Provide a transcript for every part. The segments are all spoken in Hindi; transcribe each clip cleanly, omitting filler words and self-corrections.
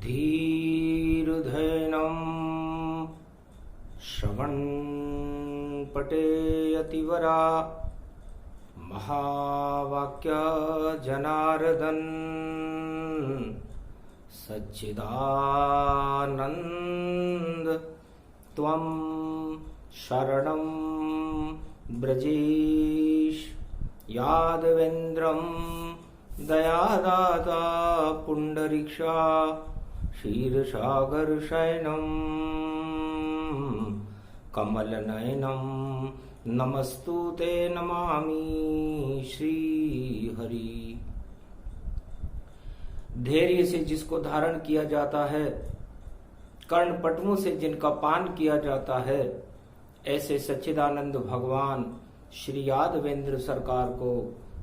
धीर्धैनं श्रवणपटेयतिवरा महावाक्य जनार्दन सच्चिदानंद त्वं शरणं ब्रजेश यादवेन्द्रं दयादाता पुंडरीक्षा क्षीरसागर शयनं कमलनयनं नमस्तुते नमामि श्री हरि। धैर्य से जिसको धारण किया जाता है, कर्णपटुओं से जिनका पान किया जाता है, ऐसे सच्चिदानंद भगवान श्री यादवेंद्र सरकार को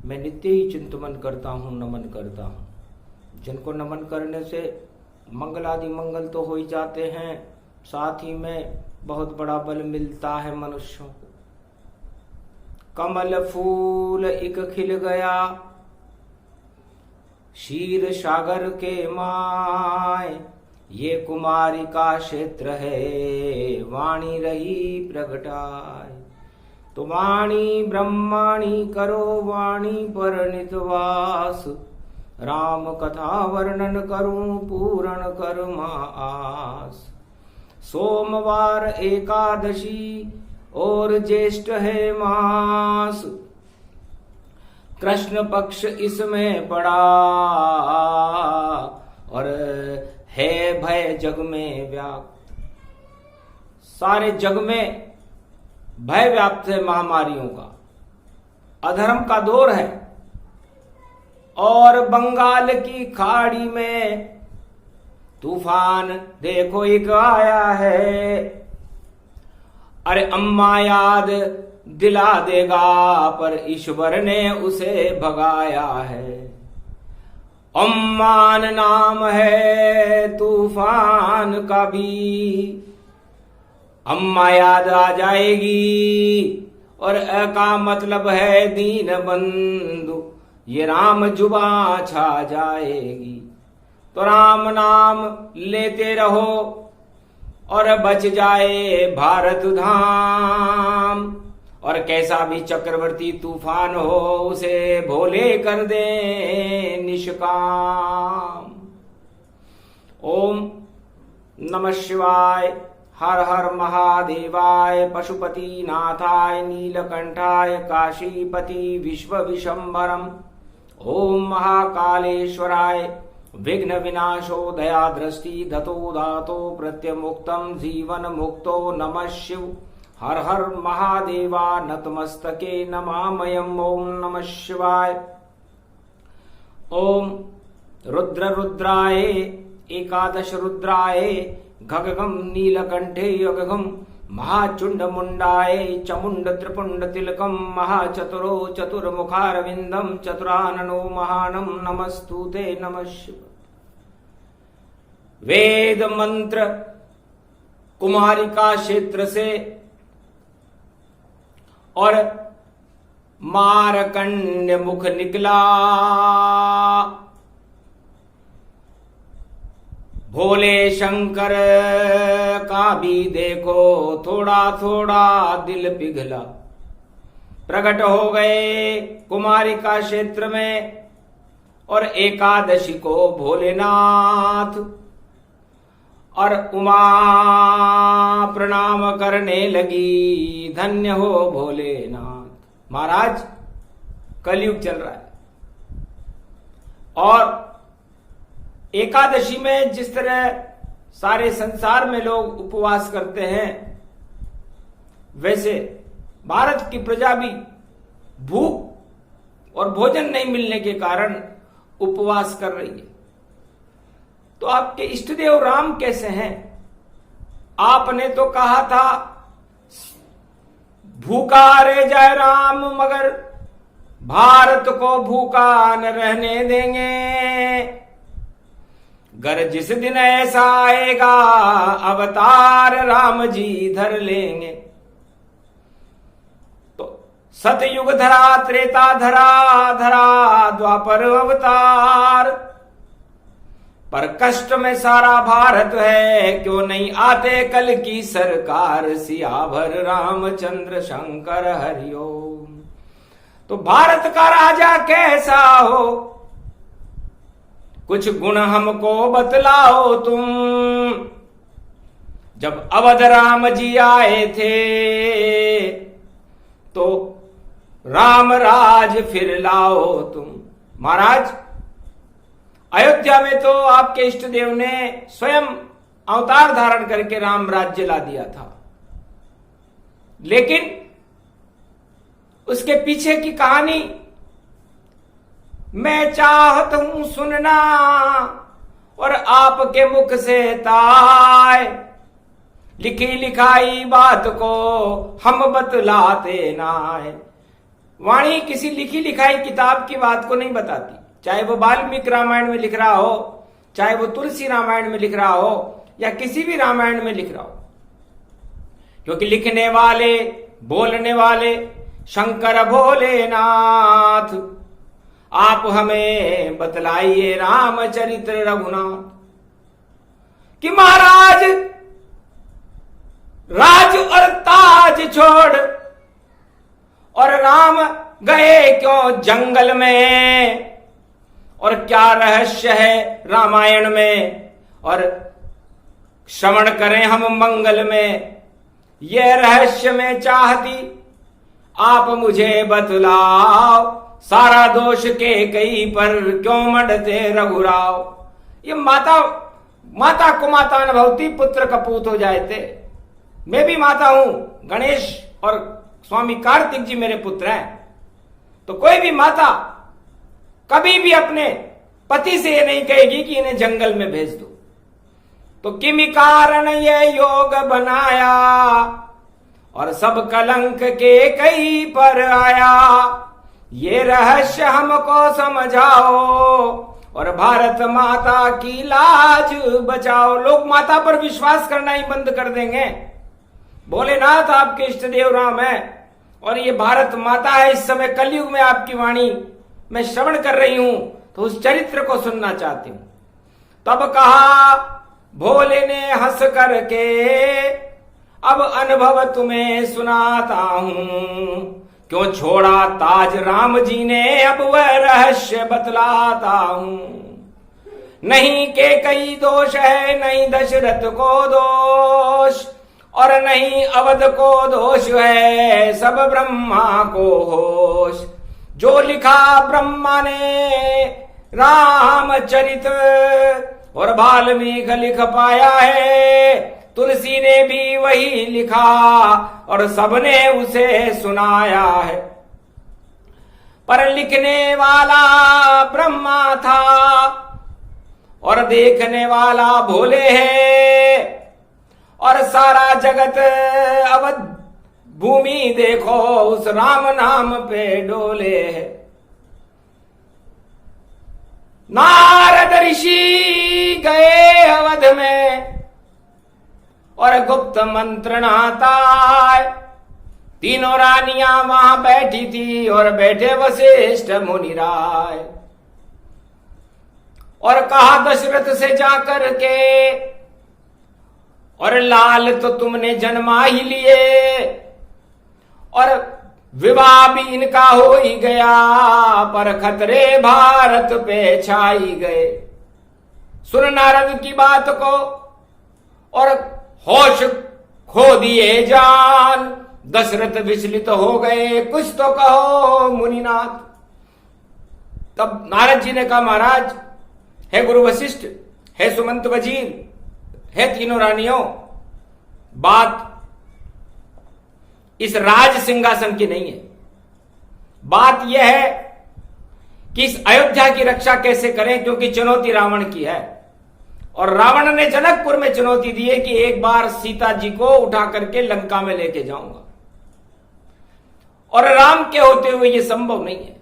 मैं नित्य ही चिंतन करता हूँ, नमन करता हूँ। जिनको नमन करने से मंगलादि मंगल तो हो ही जाते हैं, साथ ही में बहुत बड़ा बल मिलता है मनुष्यों को। कमल फूल एक खिल गया क्षीर सागर के माय, ये कुमारी का क्षेत्र है वाणी रही प्रगटाय। तो वाणी ब्रह्माणी करो वाणी पर नितवास, राम कथा वर्णन करूं पूर्ण कर्मा आस। सोमवार एकादशी और ज्येष्ठ है मास, कृष्ण पक्ष इसमें पड़ा और है भय जग में व्याप्त। सारे जग में भय व्याप्त है महामारियों का, अधर्म का दौर है। और बंगाल की खाड़ी में तूफान देखो एक आया है। अरे अम्मा याद दिला देगा पर ईश्वर ने उसे भगाया है। अम्मान नाम है तूफान का भी, अम्मा याद आ जाएगी। और अ का मतलब है दीन बंधु, ये राम जुबा छा जाएगी। तो राम नाम लेते रहो और बच जाए भारत धाम। और कैसा भी चक्रवर्ती तूफान हो उसे भोले कर दे निष्काम। ओम नमः शिवाय, हर हर महादेवाय, पशुपति नाथाय, नीलकंठाय, काशीपति विश्व विशंभरम। ओम महाकालेश्वराय, विघ्न विनाशो दया दृष्टि दतो दातो प्रत्यमुक्तम जीवन मुक्तो नमः शिव। हर हर महादेवा नतमस्तके नमामयम्। ओम नमः शिवाय। ओम रुद्र रुद्राय एकादश रुद्राय घगगम नीलकंठे यगगम महाचुंड मुंडाय चमुंड त्रिपुंड तिलकम महाचतुरो चतुर्मुखारविंदम चतुराननो महानम नमस्तुते नमः शिव। वेद मंत्र कुमारिका क्षेत्र से और मारकंड मुख निकला, भोले शंकर का भी देखो थोड़ा थोड़ा दिल पिघला। प्रकट हो गए कुमारिका क्षेत्र में और एकादशी को भोलेनाथ। और उमा प्रणाम करने लगी, धन्य हो भोलेनाथ। महाराज कलयुग चल रहा है और एकादशी में जिस तरह सारे संसार में लोग उपवास करते हैं, वैसे भारत की प्रजा भी भूख और भोजन नहीं मिलने के कारण उपवास कर रही है। तो आपके इष्टदेव राम कैसे हैं? आपने तो कहा था भूखा रह जाए राम मगर भारत को भूखा न रहने देंगे। गर जिस दिन ऐसा आएगा अवतार राम जी धर लेंगे। तो सतयुग धरा त्रेता धरा, धरा द्वापर अवतार। पर कष्ट में सारा भारत है, क्यों नहीं आते कल की सरकार, सियावर रामचंद्र शंकर हरिओम। तो भारत का राजा कैसा हो, कुछ गुण हमको बतलाओ तुम। जब अवध राम जी आए थे, तो राम राज फिर लाओ तुम। महाराज, अयोध्या में तो आपके इष्ट देव ने स्वयं अवतार धारण करके राम राज्य ला दिया था, लेकिन उसके पीछे की कहानी मैं चाहता हूं सुनना, और आपके मुख से ताय लिखी लिखाई बात को हम बतलाते नाय। वाणी किसी लिखी लिखाई किताब की बात को नहीं बताती, चाहे वो वाल्मीकि रामायण में लिख रहा हो, चाहे वो तुलसी रामायण में लिख रहा हो, या किसी भी रामायण में लिख रहा हो, क्योंकि लिखने वाले बोलने वाले शंकर भोलेनाथ। आप हमें बतलाइए रामचरित्र रघुनाथ कि महाराज राज और ताज छोड़ और राम गए क्यों जंगल में, और क्या रहस्य है रामायण में, और श्रवण करें हम मंगल में। ये रहस्य में चाहती आप मुझे बतलाओ, सारा दोष के कई पर क्यों मंडते रघुराव। ये माता को माता न भवती, पुत्र कपूत हो जाए थे। मैं भी माता हूं, गणेश और स्वामी कार्तिक जी मेरे पुत्र हैं। तो कोई भी माता कभी भी अपने पति से ये नहीं कहेगी कि इन्हें जंगल में भेज दो। तो किमी कारण ये योग बनाया, और सब कलंक के कई पर आया। ये रहस्य हमको समझाओ, और भारत माता की लाज बचाओ। लोग माता पर विश्वास करना ही बंद कर देंगे। भोलेनाथ आपके इष्ट देव राम है, और ये भारत माता है। इस समय कलयुग में आपकी वाणी मैं श्रवण कर रही हूं, तो उस चरित्र को सुनना चाहती हूं। तब कहा भोले ने हंस करके, अब अनुभव तुम्हें सुनाता हूं। क्यों छोड़ा ताज राम जी ने, अब वह रहस्य बतलाता हूं। नहीं के कई दोष है, नहीं दशरथ को दोष, और नहीं अवध को दोष है, सब ब्रह्मा को होश। जो लिखा ब्रह्मा ने रामचरित, और वाल्मीकि लिख पाया है। तुलसी ने भी वही लिखा, और सबने उसे सुनाया है। पर लिखने वाला ब्रह्मा था, और देखने वाला भोले है। और सारा जगत अवध भूमि देखो उस राम नाम पे डोले है। नारद ऋषि गए अवध में, और गुप्त मंत्रणाता। तीनों रानियां वहां बैठी थी, और बैठे वशिष्ठ मुनिराय। और कहा दशरथ से जाकर के, और लाल तो तुमने जन्मा ही लिए, और विवाह भी इनका हो ही गया, पर खतरे भारत पे छाई गए। सुन नारद की बात को, और होश खो दिए जान। दशरथ विचलित हो गए, कुछ तो कहो मुनिनाथ। तब नारद जी ने कहा महाराज, हे गुरु वशिष्ठ, हे सुमंत वजीर, है तीनों रानियों, बात इस राज सिंहासन की नहीं है। बात यह है कि इस अयोध्या की रक्षा कैसे करें, क्योंकि चुनौती रावण की है। और रावण ने जनकपुर में चुनौती दी है कि एक बार सीता जी को उठा करके लंका में लेके जाऊंगा, और राम के होते हुए यह संभव नहीं है।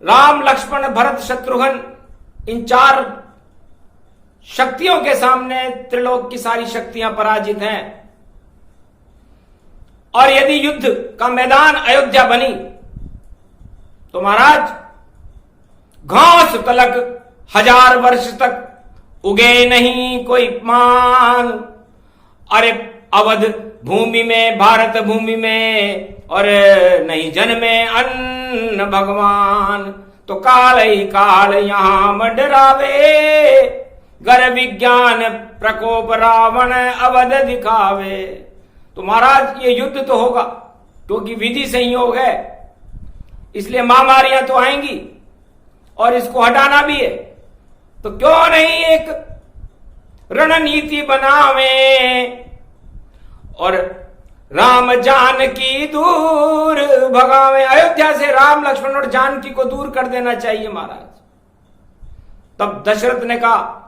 राम लक्ष्मण भरत शत्रुघ्न इन चार शक्तियों के सामने त्रिलोक की सारी शक्तियां पराजित हैं। और यदि युद्ध का मैदान अयोध्या बनी, तो महाराज घास तलक 1000 वर्ष तक उगे नहीं कोई मान। अरे अवध भूमि में, भारत भूमि में, और नहीं जन्मे अन्न भगवान। तो काल ही काल यहां मंडरावे, गर विज्ञान प्रकोप रावण अवध दिखावे। तो महाराज ये युद्ध तो होगा, क्योंकि विधि संयोग है, इसलिए महामारियां तो आएंगी और इसको हटाना भी है। तो क्यों नहीं एक रणनीति बनावे और राम जानकी दूर भगावे। अयोध्या से राम लक्ष्मण और जानकी को दूर कर देना चाहिए महाराज। तब दशरथ ने कहा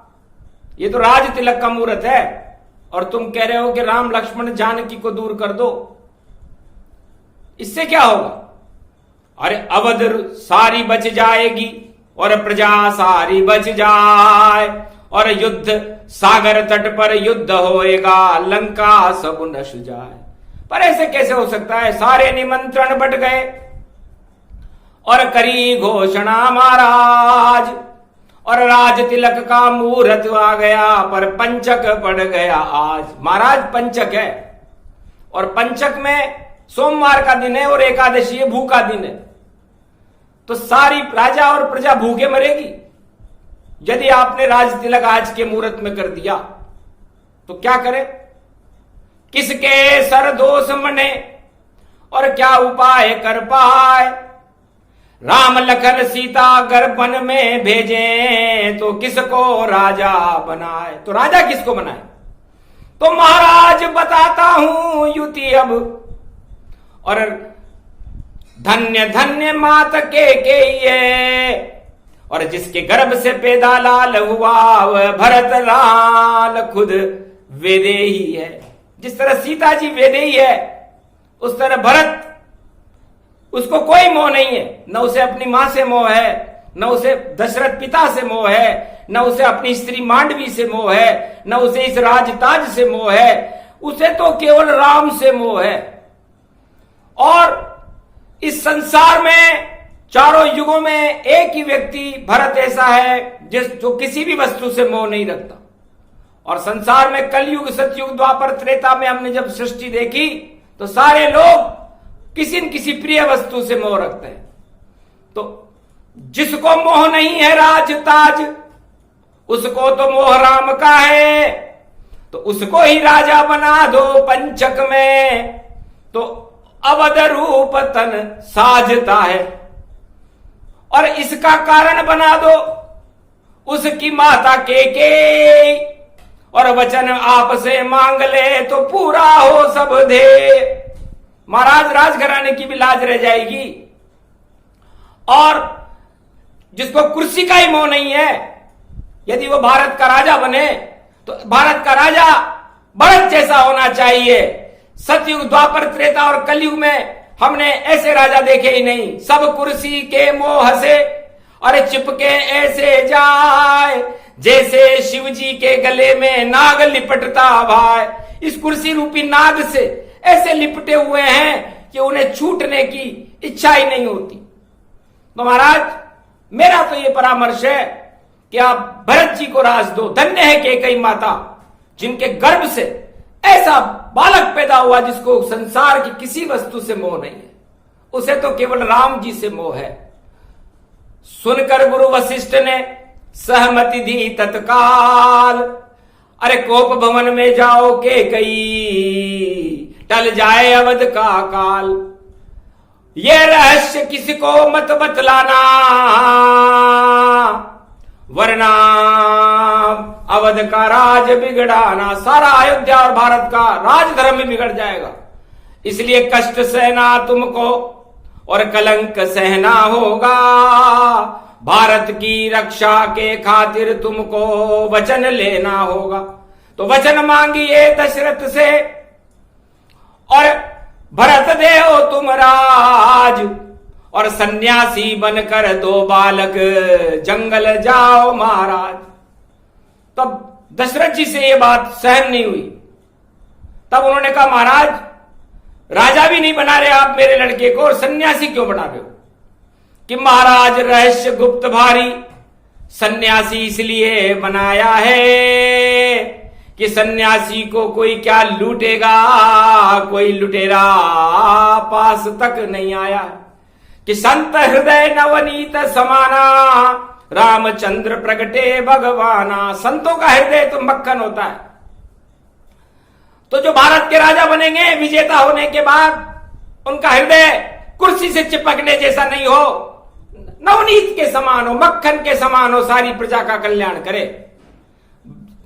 ये तो राज तिलक का मुहूर्त है और तुम कह रहे हो कि राम लक्ष्मण जानकी को दूर कर दो, इससे क्या होगा? अरे अवध सारी बच जाएगी और प्रजा सारी बच जाए, और युद्ध सागर तट पर युद्ध होएगा, लंका सब नश जाए। पर ऐसे कैसे हो सकता है? सारे निमंत्रण बट गए और करी घोषणा महाराज, और राज तिलक का मुहूर्त आ गया, पर पंचक पड़ गया आज। महाराज पंचक है, और पंचक में सोमवार का दिन है और एकादशी है, भूखा दिन है। तो सारी राजा और प्रजा भूखे मरेगी। यदि आपने राज तिलक आज के मुहूर्त में कर दिया तो क्या करे? किसके सर दोष मने और क्या उपाय कर पाए? राम लखन सीता गर्भन में भेजे, तो किसको राजा बनाए? तो राजा किसको बनाए? तो महाराज बताता हूं युति अब, और धन्य धन्य मात के ये, और जिसके गर्भ से पैदा लाल हुआ वह भरत लाल खुद वेदेही है। जिस तरह सीता जी वेदेही है, उस तरह भरत, उसको कोई मोह नहीं है। न उसे अपनी मां से मोह है, न उसे दशरथ पिता से मोह है, न उसे अपनी स्त्री मांडवी से मोह है, न उसे इस राजताज से मोह है। उसे तो केवल राम से मोह है। और इस संसार में चारों युगों में एक ही व्यक्ति भरत ऐसा है जो किसी भी वस्तु से मोह नहीं रखता। और संसार में कलयुग, सतयुग, द्वापर, त्रेता में हमने जब सृष्टि देखी तो सारे लोग किसी न किसी प्रिय वस्तु से मोह रखते हैं। तो जिसको मोह नहीं है राज ताज, उसको तो मोह राम का है, तो उसको ही राजा बना दो पंचक में, तो अवध रूप तन साजता है। और इसका कारण बना दो उसकी माता के, और वचन आपसे मांग ले तो पूरा हो सब दे। महाराज राजघराने की भी लाज रह जाएगी। और जिसको कुर्सी का ही मोह नहीं है, यदि वो भारत का राजा बने तो भारत का राजा भरत जैसा होना चाहिए। सतयुग, द्वापर, त्रेता और कलयुग में हमने ऐसे राजा देखे ही नहीं। सब कुर्सी के मोह से और चिपके ऐसे जाए, जैसे शिव जी के गले में नाग लिपटता भाई। इस कुर्सी रूपी नाग से ऐसे लिपटे हुए हैं कि उन्हें छूटने की इच्छा ही नहीं होती। तो महाराज मेरा तो ये परामर्श है कि आप भरत जी को राज दो। धन्य है कैकेयी माता, जिनके गर्भ से ऐसा बालक पैदा हुआ जिसको संसार की किसी वस्तु से मोह नहीं है। उसे तो केवल राम जी से मोह है। सुनकर गुरु वशिष्ठ ने सहमति दी तत्काल, अरे कोप भवन में जाओ कैकेयी, टल जाए अवध का काल। ये रहस्य किसी को मत बतलाना, वरना अवध का राज बिगड़ाना। सारा अयोध्या और भारत का राजधर्म बिगड़ जाएगा। इसलिए कष्ट सहना तुमको और कलंक सहना होगा। भारत की रक्षा के खातिर तुमको वचन लेना होगा। तो वचन मांगिए दशरथ से और भरत देओ तुम राज, और सन्यासी बनकर दो बालक जंगल जाओ महाराज। तब दशरथ जी से यह बात सहन नहीं हुई। तब उन्होंने कहा महाराज राजा भी नहीं बना रहे आप मेरे लड़के को, और सन्यासी क्यों बना रहे हो? कि महाराज रहस्य गुप्त भारी, सन्यासी इसलिए बनाया है कि सन्यासी को कोई क्या लूटेगा, कोई लुटेरा पास तक नहीं आया। कि संत हृदय नवनीत समाना, रामचंद्र प्रगटे भगवाना। संतों का हृदय तो मक्खन होता है। तो जो भारत के राजा बनेंगे विजेता होने के बाद, उनका हृदय कुर्सी से चिपकने जैसा नहीं हो, नवनीत के समान हो, मक्खन के समान हो, सारी प्रजा का कल्याण करे।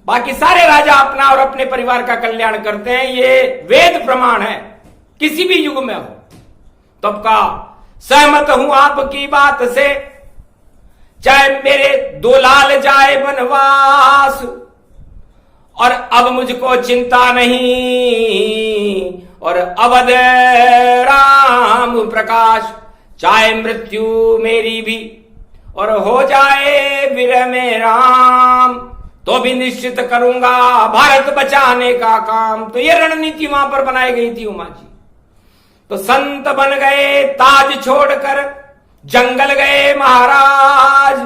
बाकी सारे राजा अपना और अपने परिवार का कल्याण करते हैं, ये वेद प्रमाण है, किसी भी युग में हो। तब का सहमत हूं आपकी बात से, चाहे मेरे 2 लाल जाए वनवास, और अब मुझको चिंता नहीं, और अवध राम प्रकाश, चाहे मृत्यु मेरी भी और हो जाए विरह में राम, तो भी निश्चित करूंगा भारत बचाने का काम। तो ये रणनीति वहां पर बनाई गई थी उमा जी। तो संत बन गए ताज छोड़कर, जंगल गए महाराज,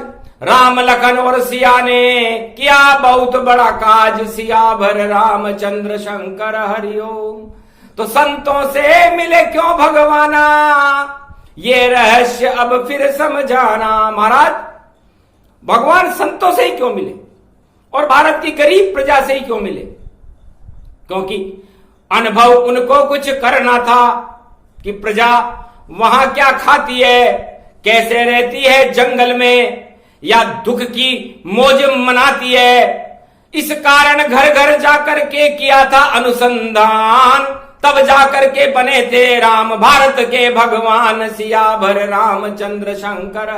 राम लखन और सिया ने किया बहुत बड़ा काज, सिया भर रामचंद्र शंकर हरिओम। तो संतों से मिले क्यों भगवाना, ये रहस्य अब फिर समझाना। महाराज, भगवान संतों से ही क्यों मिले और भारत की गरीब प्रजा से ही क्यों मिले? क्योंकि अनुभव उनको कुछ करना था कि प्रजा वहां क्या खाती है, कैसे रहती है जंगल में, या दुख की मौज मनाती है। इस कारण घर घर जाकर के किया था अनुसंधान, तब जाकर के बने थे राम भारत के भगवान, सिया भर रामचंद्र शंकर।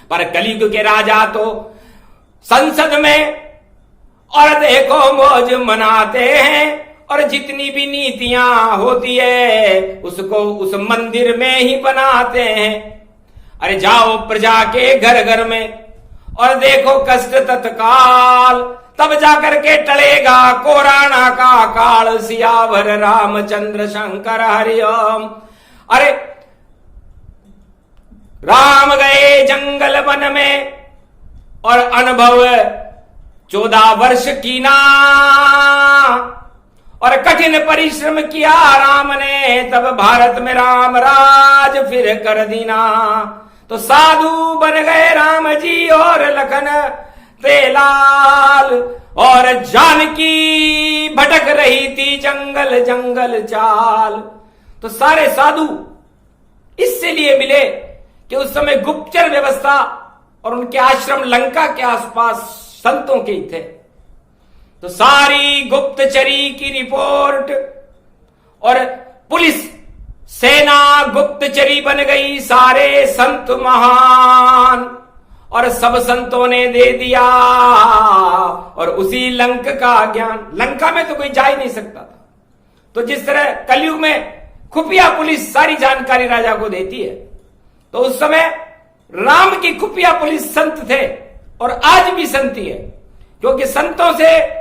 पर कलयुग के राजा तो संसद में और देखो मौज मनाते हैं, और जितनी भी नीतियां होती है उसको उस मंदिर में ही बनाते हैं। अरे जाओ प्रजा के घर घर में और देखो कष्ट तत्काल, तब जाकर के टलेगा कोरोना का काल, सियावर रामचंद्र शंकर हरिओम। अरे राम गए जंगल वन में और अनुभव 14 वर्ष की ना, और कठिन परिश्रम किया राम ने, तब भारत में राम राज फिर कर दीना। तो साधु बन गए राम जी और लखन तेलाल, और जानकी भटक रही थी जंगल जंगल चाल। तो सारे साधु इससे लिए मिले कि उस समय गुप्तचर व्यवस्था और उनके आश्रम लंका के आसपास संतों के ही थे। तो सारी गुप्तचरी की रिपोर्ट, और पुलिस सेना गुप्तचरी बन गई, सारे संत महान, और सब संतों ने दे दिया और उसी लंक का ज्ञान। लंका में तो कोई जा ही नहीं सकता था। तो जिस तरह कलयुग में खुफिया पुलिस सारी जानकारी राजा को देती है, तो उस समय राम की खुफिया पुलिस संत थे, और आज भी संती है। क्योंकि संतों से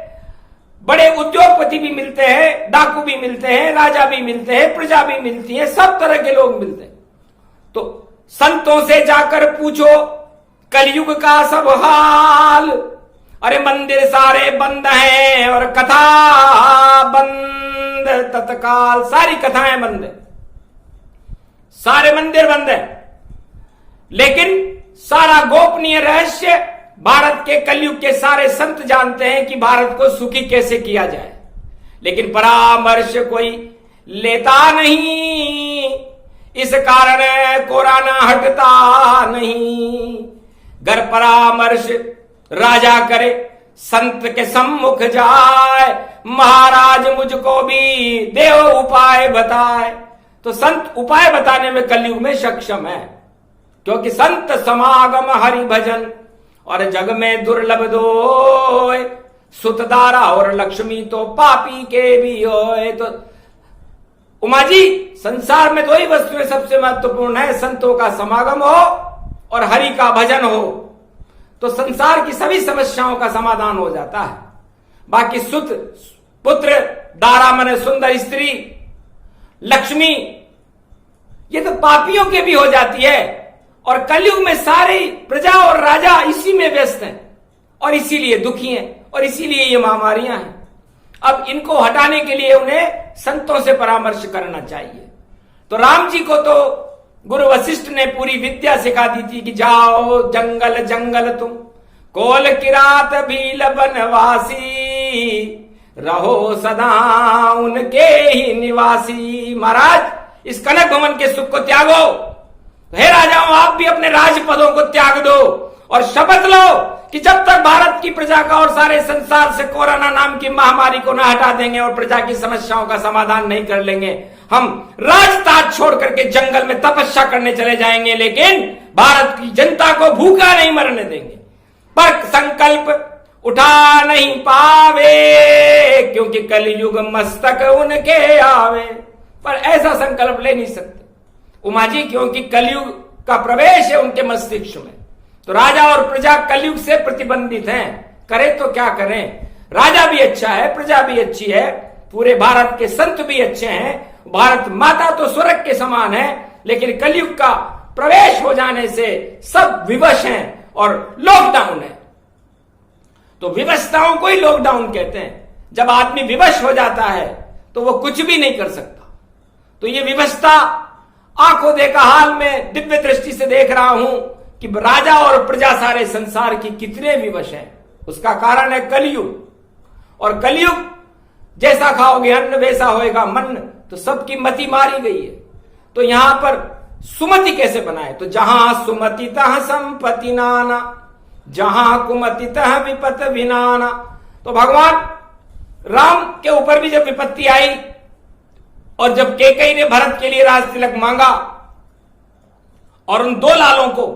बड़े उद्योगपति भी मिलते हैं, डाकू भी मिलते हैं, राजा भी मिलते हैं, प्रजा भी मिलती है, सब तरह के लोग मिलते हैं। तो संतों से जाकर पूछो कलयुग का सब हाल। अरे मंदिर सारे बंद हैं और कथा बंद तत्काल, सारी कथाएं बंद है, सारे मंदिर बंद है। लेकिन सारा गोपनीय रहस्य भारत के कलयुग के सारे संत जानते हैं कि भारत को सुखी कैसे किया जाए, लेकिन परामर्श कोई लेता नहीं। इस कारण कोरोना हटता नहीं। गर परामर्श राजा करे, संत के सम्मुख जाए, महाराज मुझको भी देव उपाय बताए। तो संत उपाय बताने में कलयुग में सक्षम है, क्योंकि संत समागम हरि भजन, और जग में दुर्लभ दोय, सुतदारा और लक्ष्मी तो पापी के भी होए। तो उमा जी, संसार में 2 ही वस्तुएं सबसे महत्वपूर्ण है, संतों का समागम हो और हरि का भजन हो, तो संसार की सभी समस्याओं का समाधान हो जाता है। बाकी सुत पुत्र, दारा माने सुंदर स्त्री, लक्ष्मी, ये तो पापियों के भी हो जाती है। और कलयुग में सारी प्रजा और राजा इसी में व्यस्त हैं। और इसीलिए दुखी हैं और इसीलिए ये महामारियां हैं। अब इनको हटाने के लिए उन्हें संतों से परामर्श करना चाहिए। तो राम जी को तो गुरु वशिष्ठ ने पूरी विद्या सिखा दी थी कि जाओ जंगल जंगल तुम, कोल किरात भील बनवासी, रहो सदा उनके ही निवासी। महाराज इस कनक भवन के सुख को त्यागो। हे राजाओं, आप भी अपने राजपदों को त्याग दो और शपथ लो कि जब तक भारत की प्रजा का और सारे संसार से कोरोना नाम की महामारी को न हटा देंगे और प्रजा की समस्याओं का समाधान नहीं कर लेंगे, हम राजताज छोड़ करके जंगल में तपस्या करने चले जाएंगे, लेकिन भारत की जनता को भूखा नहीं मरने देंगे। पर संकल्प उठा नहीं पावे, क्योंकि कलयुग मस्तक उनके आवे। पर ऐसा संकल्प ले नहीं सकते उमा जी, क्योंकि कलयुग का प्रवेश है उनके मस्तिष्क में। तो राजा और प्रजा कलयुग से प्रतिबंधित हैं, करें तो क्या करें। राजा भी अच्छा है, प्रजा भी अच्छी है, पूरे भारत के संत भी अच्छे हैं, भारत माता तो स्वर्ग के समान है, लेकिन कलयुग का प्रवेश हो जाने से सब विवश हैं और लॉकडाउन है। तो विवशताओं को ही लॉकडाउन कहते हैं। जब आदमी विवश हो जाता है तो वो कुछ भी नहीं कर सकता। तो ये विवशता आंखों देखा हाल में दिव्य दृष्टि से देख रहा हूं कि राजा और प्रजा सारे संसार की कितने विवश हैं। उसका कारण है कलयुग। और कलयुग जैसा खाओगे अन्न वैसा होएगा मन, तो सबकी मति मारी गई है। तो यहां पर सुमति कैसे बनाए, तो जहां सुमति तह संपत्ति नाना, जहां कुमति तह विपत विनाना। तो भगवान राम के ऊपर भी जब विपत्ति आई और जब कैकेयी ने भरत के लिए राज तिलक मांगा और उन दो लालों को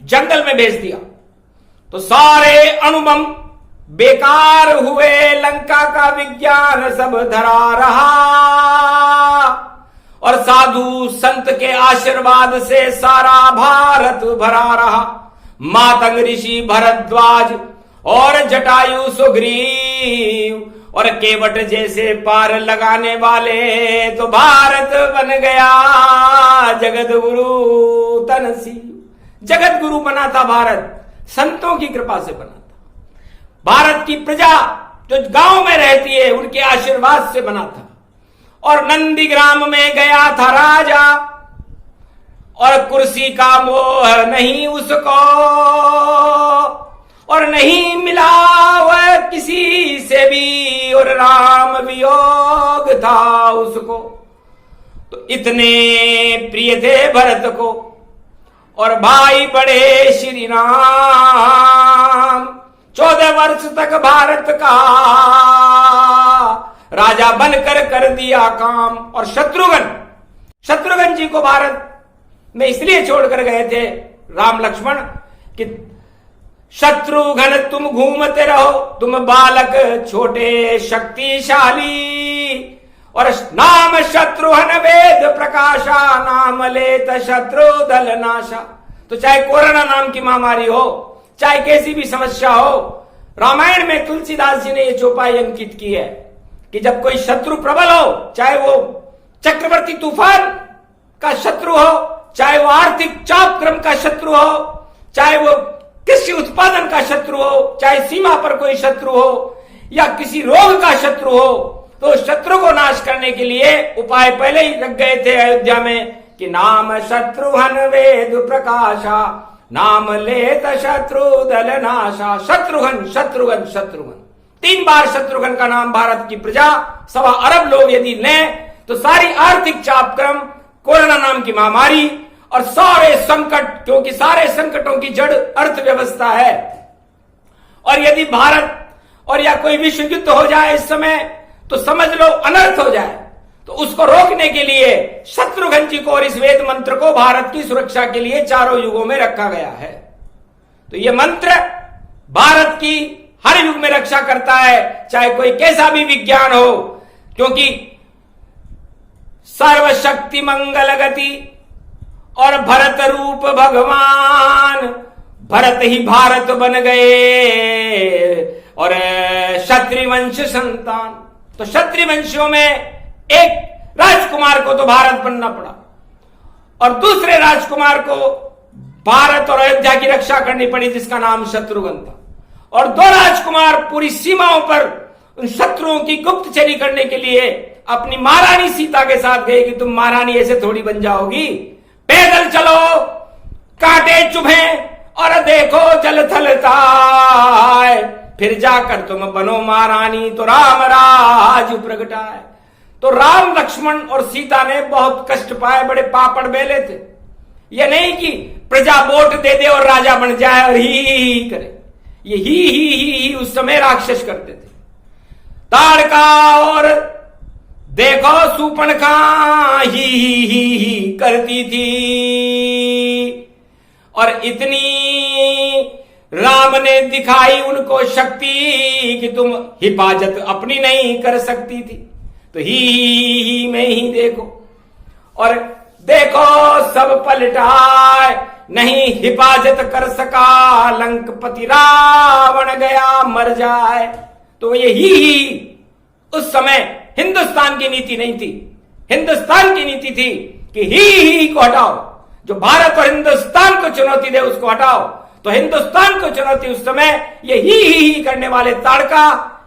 जंगल में भेज दिया, तो सारे अणुबम बेकार हुए, लंका का विज्ञान सब धरा रहा और साधु संत के आशीर्वाद से सारा भारत भरा रहा। मातंग ऋषि भरद्वाज और जटायु सुग्रीव और केवट जैसे पार लगाने वाले, तो भारत बन गया जगत गुरु तनसी। जगत गुरु बना था भारत, संतों की कृपा से बना था। भारत की प्रजा जो गांव में रहती है उनके आशीर्वाद से बना था। और नंदीग्राम में गया था राजा और कुर्सी का मोह नहीं उसको, और नहीं मिला वह किसी से भी, और राम वियोग था उसको। तो इतने प्रिय थे भरत को और भाई बड़े श्री राम। 14 वर्ष तक भारत का राजा बनकर कर दिया काम। और शत्रुघ्न जी को भारत में इसलिए छोड़कर गए थे राम लक्ष्मण कि शत्रुघ्न तुम घूमते रहो, तुम बालक छोटे शक्तिशाली, और नाम शत्रुघ्न वेद प्रकाशा, नाम लेत शत्रु दल नाशा। तो चाहे कोरोना नाम की महामारी हो, चाहे कैसी भी समस्या हो, रामायण में तुलसीदास जी ने ये चौपाई अंकित की है कि जब कोई शत्रु प्रबल हो, चाहे वो चक्रवर्ती तूफान का शत्रु हो, चाहे वो आर्थिक चापक्रम का शत्रु हो, चाहे वो कृषि उत्पादन का शत्रु हो, चाहे सीमा पर कोई शत्रु हो या किसी रोग का शत्रु हो, तो शत्रु को नाश करने के लिए उपाय पहले ही रख गए थे अयोध्या में कि नाम शत्रुघ्न वेद प्रकाशा, नाम लेत शत्रु दल नाशा। शत्रुघ्न शत्रुघ्न शत्रुघ्न 3 बार शत्रुघ्न का नाम भारत की प्रजा 1.25 अरब लोग यदि लें तो सारी आर्थिक चापक्रम, कोरोना नाम की महामारी और सारे संकट, क्योंकि सारे संकटों की जड़ अर्थव्यवस्था है। और यदि भारत और या कोई विश्व युद्ध हो जाए इस समय तो समझ लो अनर्थ हो जाए। तो उसको रोकने के लिए शत्रुघ्न जी को और इस वेद मंत्र को भारत की सुरक्षा के लिए चारों युगों में रखा गया है। तो यह मंत्र भारत की हर युग में रक्षा करता है, चाहे कोई कैसा भी विज्ञान हो, क्योंकि सर्वशक्ति मंगल गति और भरत रूप भगवान, भरत ही भारत बन गए और क्षत्रिय वंश संतान। तो क्षत्रिय वंशियों में एक राजकुमार को तो भारत बनना पड़ा और दूसरे राजकुमार को भारत और अयोध्या की रक्षा करनी पड़ी, जिसका नाम शत्रुघ्न था। और दो राजकुमार पूरी सीमाओं पर उन शत्रुओं की गुप्तचरी करने के लिए अपनी महारानी सीता के साथ गए कि तुम महारानी ऐसे थोड़ी बन जाओगी, पैदल चलो, कांटे चुभे और देखो जल थलता है, फिर जाकर तुम बनो महारानी तो राम राज प्रगटाए। तो राम लक्ष्मण और सीता ने बहुत कष्ट पाए, बड़े पापड़ बेले थे। ये नहीं कि प्रजा वोट दे दे और राजा बन जाए और ही करे, ये ही उस समय राक्षस करते थे। ताड़का और देखो सूर्पणखा ही करती थी, और इतनी राम ने दिखाई उनको शक्ति कि तुम हिफाजत अपनी नहीं कर सकती थी, तो ही में ही देखो, और देखो सब पलटाए, नहीं हिफाजत कर सका लंकपति, रावण गया मर जाए। तो ये ही उस समय हिंदुस्तान की नीति नहीं थी। हिंदुस्तान की नीति थी कि ही को हटाओ, जो भारत और हिंदुस्तान को चुनौती दे उसको हटाओ। तो हिंदुस्तान को चुनौती उस समय ये ही करने वाले ताड़का,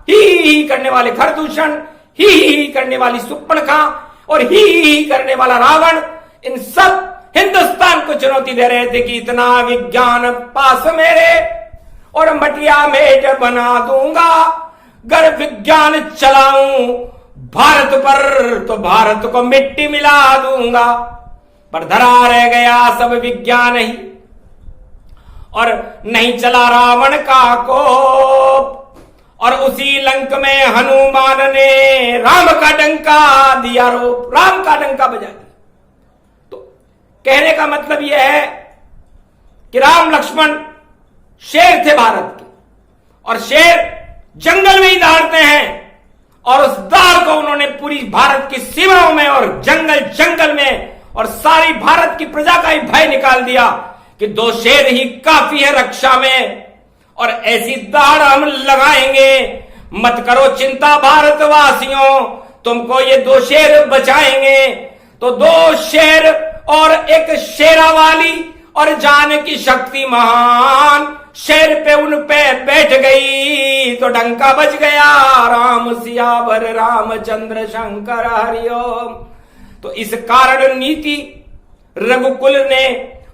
ही करने वाले खरदूषण, ही करने वाली सूर्पणखा और ही करने वाला रावण, इन सब हिंदुस्तान को चुनौती दे रहे थे कि इतना विज्ञान पास मेरे और मटिया मेट बना दूंगा, अगर विज्ञान चलाऊं भारत पर तो भारत को मिट्टी मिला दूंगा। पर धरा रह गया सब विज्ञान ही, और नहीं चला रावण का कोप, और उसी लंक में हनुमान ने राम का डंका दिया रोप, राम का डंका बजा दिया। तो कहने का मतलब यह है कि राम लक्ष्मण शेर थे भारत के, और शेर जंगल में ही दहाड़ते हैं, और उस दाड़ को उन्होंने पूरी भारत की सीमाओं में और जंगल जंगल में और सारी भारत की प्रजा का ही भय निकाल दिया कि दो शेर ही काफी है रक्षा में, और ऐसी दाड़ हम लगाएंगे, मत करो चिंता भारतवासियों, तुमको ये दो शेर बचाएंगे। तो दो शेर और एक शेरावाली और जान की शक्ति महान, शेर पे उन पे बैठ गई तो डंका बज गया, राम सियावर रामचंद्र शंकर हरिओम। तो इस कारण नीति रघुकुल ने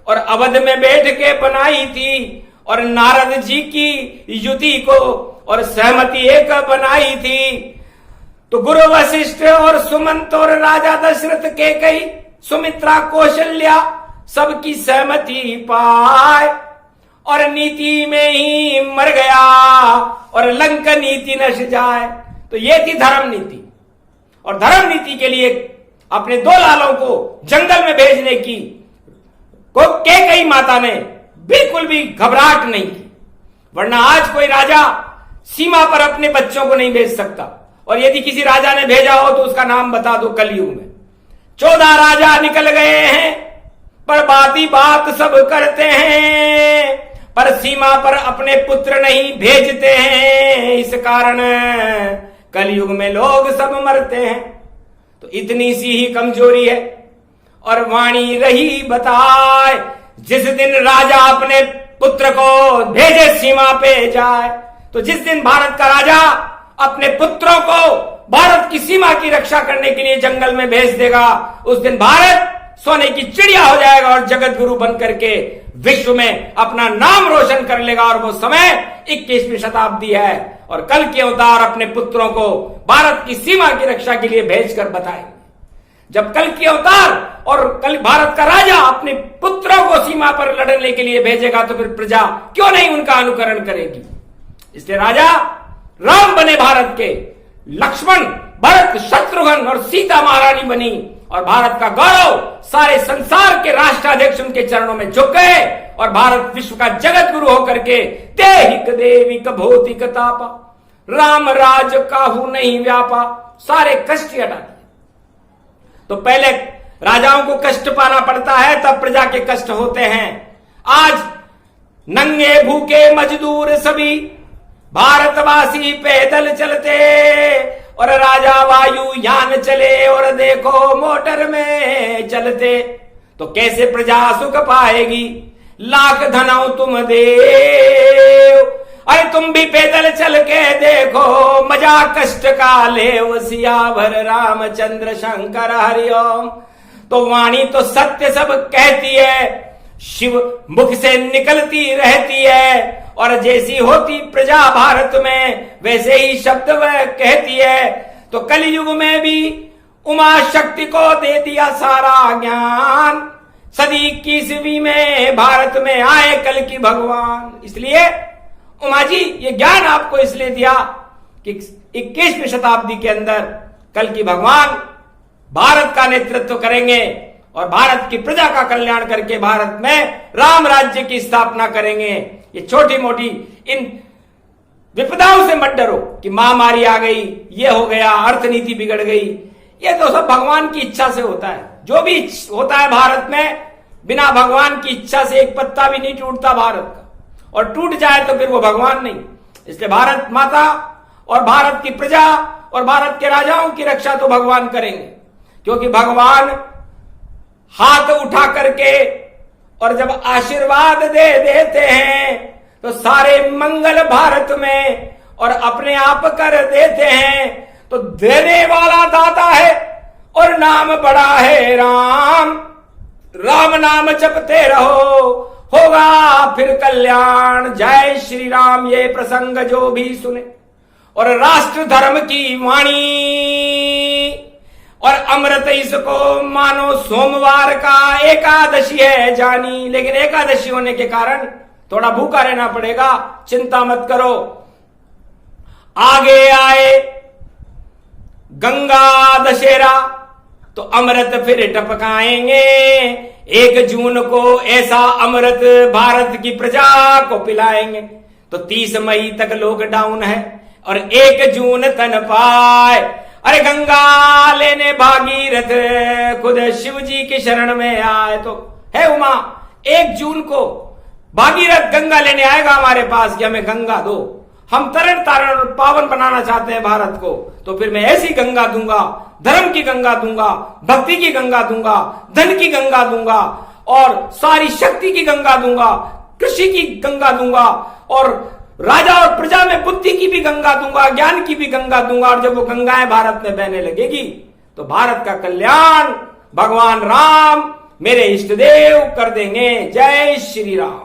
और अवध में बैठ के बनाई थी, और नारद जी की युति को और सहमति एक बनाई थी। तो गुरु वशिष्ठ और सुमंत और राजा दशरथ के कई सुमित्रा कौशल्या सबकी सहमति पाए, और नीति में ही मर गया और लंक नीति नश जाए। तो ये थी धर्म नीति, और धर्म नीति के लिए अपने दो लालों को जंगल में भेजने की को कई माता ने बिल्कुल भी घबराहट नहीं की। वरना आज कोई राजा सीमा पर अपने बच्चों को नहीं भेज सकता, और यदि किसी राजा ने भेजा हो तो उसका नाम बता दो। कलयुग में 14 राजा निकल गए हैं, पर बात ही बात सब करते हैं, पर सीमा पर अपने पुत्र नहीं भेजते हैं। इस कारण कलयुग में लोग सब मरते हैं। तो इतनी सी ही कमजोरी है। और वाणी रही बताए, जिस दिन राजा अपने पुत्र को भेजे सीमा पे जाए, तो जिस दिन भारत का राजा अपने पुत्रों को भारत की सीमा की रक्षा करने के लिए जंगल में भेज देगा, उस दिन भारत सोने की चिड़िया हो जाएगा और जगत गुरु बन करके विश्व में अपना नाम रोशन कर लेगा। और वो समय 21वीं शताब्दी है, और कल के अवतार अपने पुत्रों को भारत की सीमा की रक्षा के लिए भेजकर बताएंगे। जब कल के अवतार और कल भारत का राजा अपने पुत्रों को सीमा पर लड़ने के लिए भेजेगा, तो फिर प्रजा क्यों नहीं उनका अनुकरण करेगी। इसलिए राजा राम बने भारत के, लक्ष्मण भरत शत्रुघ्न और सीता महारानी बनी, और भारत का गौरव सारे संसार के राष्ट्राध्यक्ष उनके चरणों में झुक गए, और भारत विश्व का जगत गुरु होकर के देहिक देविक भौतिक तापा, राम राज काहू नहीं व्यापा, सारे कष्ट हटा दिए। तो पहले राजाओं को कष्ट पाना पड़ता है, तब प्रजा के कष्ट होते हैं। आज नंगे भूखे मजदूर सभी भारतवासी पैदल चलते, और राजा वायुयान चले और देखो मोटर में चलते, तो कैसे प्रजा सुख पाएगी। लाख धनाओ तुम देव अरे तुम भी पैदल चल के देखो, मजा कष्ट का ले सियावर रामचंद्र शंकर हरिओम। तो वाणी तो सत्य सब कहती है, शिव मुख से निकलती रहती है, और जैसी होती प्रजा भारत में वैसे ही शब्द वह कहती है। तो कलयुग में भी उमा शक्ति को दे दिया सारा ज्ञान, सदी 21वीं में भारत में आए कल की भगवान। इसलिए उमा जी ये ज्ञान आपको इसलिए दिया कि 21वीं शताब्दी के अंदर कल की भगवान भारत का नेतृत्व करेंगे और भारत की प्रजा का कल्याण करके भारत में राम राज्य की स्थापना करेंगे। ये छोटी मोटी इन विपदाओं से मत डरो कि महामारी आ गई, ये हो गया, अर्थनीति बिगड़ गई। ये तो सब भगवान की इच्छा से होता है। जो भी होता है भारत में, बिना भगवान की इच्छा से एक पत्ता भी नहीं टूटता भारत का, और टूट जाए तो फिर वो भगवान नहीं। इसलिए भारत माता और भारत की प्रजा और भारत के राजाओं की रक्षा तो भगवान करेंगे, क्योंकि भगवान हाथ उठा करके और जब आशीर्वाद दे देते हैं तो सारे मंगल भारत में और अपने आप कर देते हैं। तो देने वाला दाता है और नाम बड़ा है राम, राम नाम जपते रहो, होगा फिर कल्याण। जय श्री राम। ये प्रसंग जो भी सुने और राष्ट्र धर्म की वाणी और अमृत इसको मानो सोमवार का एकादशी है जानी। लेकिन एकादशी होने के कारण थोड़ा भूखा रहना पड़ेगा, चिंता मत करो। आगे आए गंगा दशहरा तो अमृत फिर टपकाएंगे। 1 जून को ऐसा अमृत भारत की प्रजा को पिलाएंगे। तो 30 मई तक लॉकडाउन है और 1 जून तन पाए। अरे गंगा लेने भागीरथ खुद शिव जी की शरण में आए। तो है उमा, 1 जून को भागीरथ गंगा लेने आएगा हमारे पास कि हमें गंगा दो, हम तरण तारण पावन बनाना चाहते हैं भारत को। तो फिर मैं ऐसी गंगा दूंगा, धर्म की गंगा दूंगा, भक्ति की गंगा दूंगा, धन की गंगा दूंगा, और सारी शक्ति की गंगा दूंगा, कृषि की गंगा दूंगा, और राजा और प्रजा में बुद्धि की भी गंगा दूंगा, ज्ञान की भी गंगा दूंगा। और जब वो गंगाएं भारत में बहने लगेगी तो भारत का कल्याण भगवान राम मेरे इष्ट देव कर देंगे। जय श्री राम।